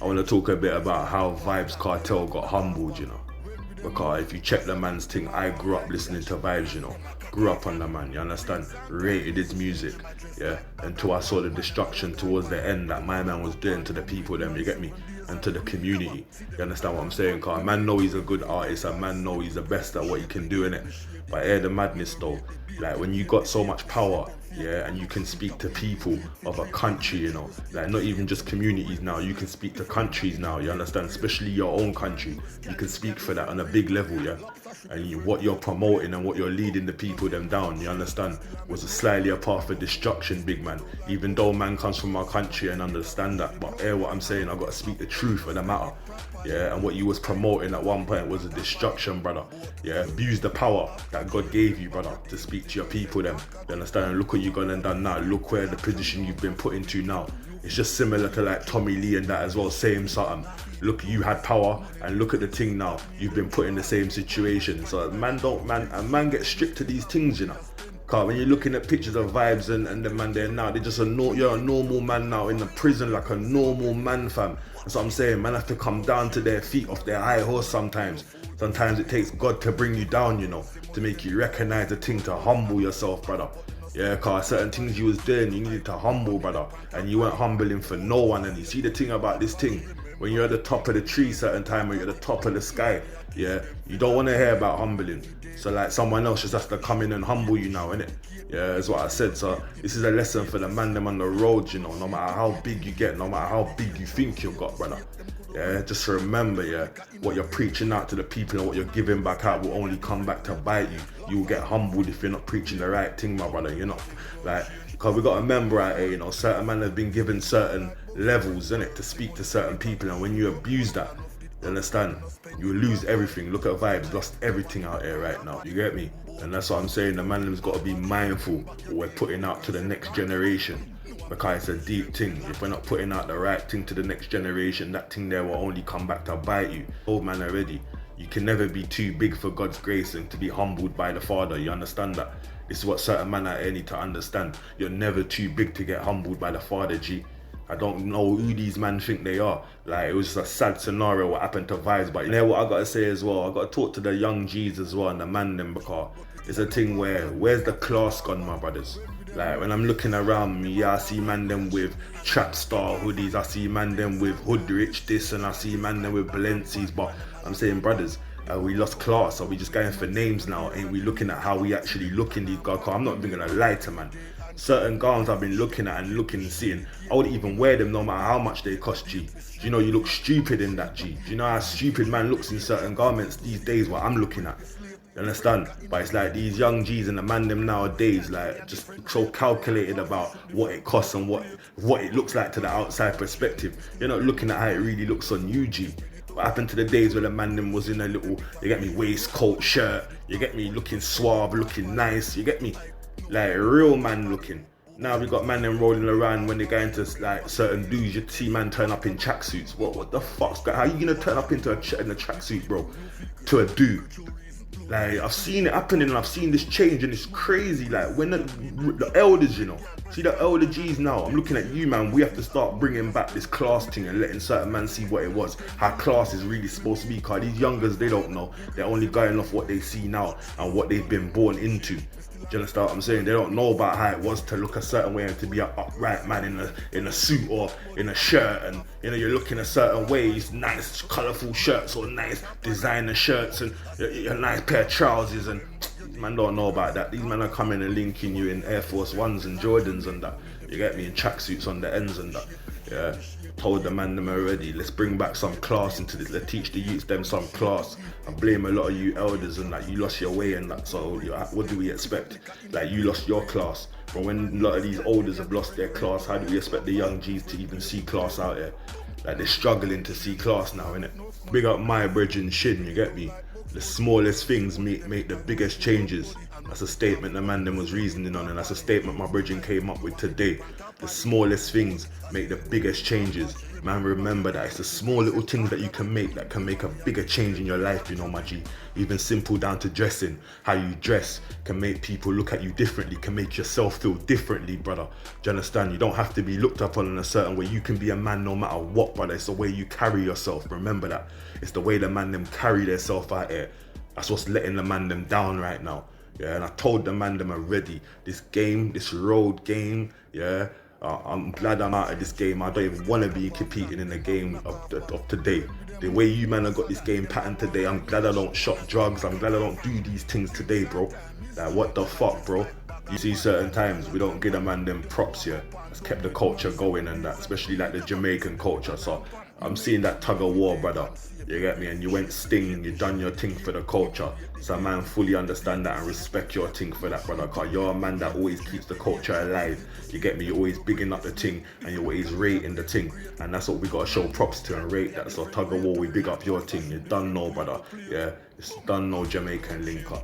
I want to talk a bit about how Vybz Kartel got humbled, you know. Because if you check the man's thing, I grew up listening to Vybz, you know. Grew up on the man, you understand? Rated his music, yeah. Until I saw the destruction towards the end that my man was doing to the people, them, you get me? And to the community. You understand what I'm saying? Cause man know he's a good artist and man know he's the best at what he can do, innit? But hear the madness though. Like when you got so much power, yeah, and you can speak to people of a country, you know, like not even just communities now, you can speak to countries now, you understand, especially your own country, you can speak for that on a big level, yeah, and what you're promoting and what you're leading the people them down, you understand, was slightly a path of destruction, big man, even though man comes from our country and understand that, but hear what I'm saying, I gotta speak the truth of the matter, yeah, and what you was promoting at one point was a destruction, brother, yeah, abuse the power that God gave you, brother, to speak to your people them, you understand, and look what you gone and done now, look where the position you've been put into now. It's just similar to like Tommy Lee and that as well, same something. Look, you had power and look at the thing now, you've been put in the same situation. So man gets stripped to these things, you know. Cause when you're looking at pictures of Vybz and the man there now, they're just you're a normal man now in the prison like a normal man, fam. That's what I'm saying, man have to come down to their feet off their high horse sometimes. Sometimes it takes God to bring you down, you know, to make you recognize the thing, to humble yourself, brother. Yeah, cause certain things you was doing, you needed to humble, brother. And you weren't humbling for no one. And you see the thing about this thing, when you're at the top of the tree certain time, or you're at the top of the sky, yeah, you don't want to hear about humbling. So like someone else just has to come in and humble you now, innit? Yeah, that's what I said. So this is a lesson for the man them on the road, you know, no matter how big you get, no matter how big you think you got, brother. Yeah, just remember, yeah, what you're preaching out to the people and what you're giving back out will only come back to bite you. You will get humbled if you're not preaching the right thing, my brother, you know. Like, because we got to remember out here, you know, certain men have been given certain levels, innit, to speak to certain people, and when you abuse that, you understand, you will lose everything. Look at Vybz, lost everything out here right now, you get me? And that's what I'm saying, the man has got to be mindful what we're putting out to the next generation. Because it's a deep thing. If we're not putting out the right thing to the next generation, that thing there will only come back to bite you. Old man already, you can never be too big for God's grace and to be humbled by the Father, you understand that? This is what certain men out here need to understand. You're never too big to get humbled by the Father, G. I don't know who these men think they are. Like, it was just a sad scenario what happened to Vybz, but you know what I gotta say as well, I gotta talk to the young G's as well and the MANDEM, because it's a thing where, where's the class gone, my brothers? Like when I'm looking around me, yeah, I see man them with trap star hoodies, I see man them with hood rich this, and I see man them with Balenci's. But I'm saying, brothers, we lost class. Are we just going for names now? Ain't we looking at how we actually look in these guys? I'm not even gonna lie to man. Certain gowns I've been looking at and looking and seeing, I wouldn't even wear them no matter how much they cost, G. Do you know you look stupid in that, G? Do you know how stupid man looks in certain garments these days, what I'm looking at? You understand? But it's like these young G's and the man them nowadays, like just so calculated about what it costs and what it looks like to the outside perspective. You're not looking at how it really looks on you, G. What happened to the days where the man them was in a little, you get me, waistcoat shirt, you get me, looking suave, looking nice, you get me, like real man looking. Now we got man them rolling around when they go into like certain dudes, you see man turn up in tracksuits. What the fuck? How you gonna turn up in a tracksuit, bro? To a dude? Like, I've seen it happening and I've seen this change and it's crazy. Like, when the elders, you know, see the elder G's now, I'm looking at you, man, we have to start bringing back this class thing and letting certain man see what it was, how class is really supposed to be, because these youngers, they don't know. They're only going off what they see now and what they've been born into. Do you understand what I'm saying? They don't know about how it was to look a certain way and to be an upright man in a suit or in a shirt, and you know you're looking a certain way. It's nice, colourful shirts or nice designer shirts and a nice pair of trousers, and man don't know about that. These men are coming and linking you in Air Force Ones and Jordans and that. You get me, in tracksuits on the ends and that. Yeah, told the man them already. Let's bring back some class into this. Let's teach the youths them some class. I blame a lot of you elders and that you lost your way and that. So what do we expect? Like, you lost your class. But when a lot of these elders have lost their class, how do we expect the young G's to even see class out here? Like, they're struggling to see class now, innit? Big up my brethren Shin, you get me? The smallest things make the biggest changes. That's a statement the man them was reasoning on, and that's a statement my brethren came up with today. The smallest things make the biggest changes. Man, remember that it's the small little things that you can make that can make a bigger change in your life, you know, my G. Even simple down to dressing. How you dress can make people look at you differently, can make yourself feel differently, brother. Do you understand? You don't have to be looked upon in a certain way. You can be a man no matter what, brother. It's the way you carry yourself. Remember that. It's the way the man them carry themselves out here. That's what's letting the man them down right now. Yeah, and I told the man them already, this game, this road game, yeah, I'm glad I'm out of this game. I don't even want to be competing in the game of today. The way you man have got this game pattern today, I'm glad I don't shop drugs. I'm glad I don't do these things today, bro. Like, what the fuck, bro? You see certain times we don't give the man them props, yeah. It's kept the culture going and that, especially like the Jamaican culture. So I'm seeing that tug of war, brother. You get me? And you went sting, you done your thing for the culture. So man, fully understand that and respect your thing for that, brother. Cause you're a man that always keeps the culture alive. You get me? You're always bigging up the thing and you're always rating the thing. And that's what we gotta show props to and rate that. So tug of war, we big up your thing. You done know, brother. Yeah, it's done know Jamaican link up.